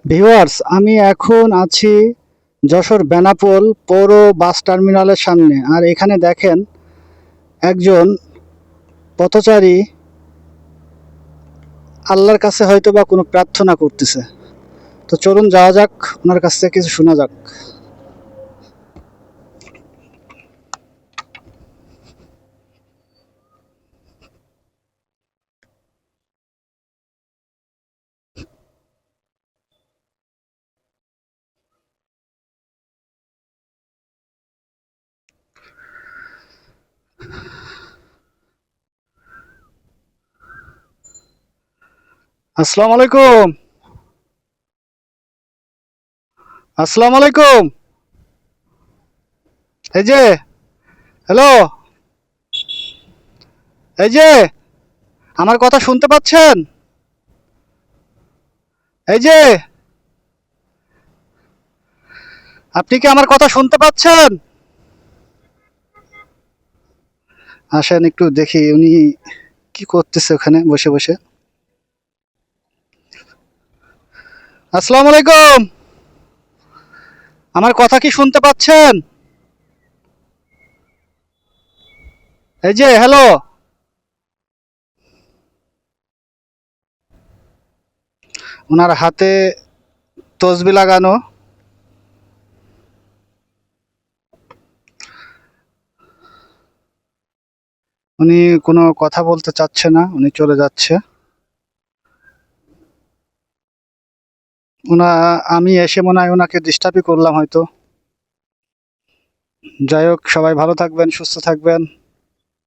Viewers, আমি এখন আছি যশোর বেনাপোল পৌর বাস টার্মিনালের সামনে। আর এখানে দেখেন একজন পথচারী আল্লাহর কাছে হয়তো বা কোনো প্রার্থনা করতেছে। তো চলুন যাওয়া যাক, ওনার কাছ থেকে কিছু শোনা যাক। আসসালামু আলাইকুম। আসসালামু আলাইকুম। এই যে, হ্যালো, এই যে, আমার কথা শুনতে পাচ্ছেন? এই যে, আপনি কি আমার কথা শুনতে পাচ্ছেন? আসেন একটু দেখি উনি কি করতেছে ওখানে বসে বসে। আসসালামু আলাইকুম। আমার কথা কি শুনতে পাচ্ছেন? এই যে, হ্যালো। ওনার হাতে তসবি লাগানো। উনি কোনো কথা বলতে চাচ্ছে না, উনি চলে যাচ্ছে। ওনা আমি এসে মনে হয় ওনাকে ডিস্টার্বই করলাম হয়তো। যাই হোক, সবাই ভালো থাকবেন, সুস্থ থাকবেন।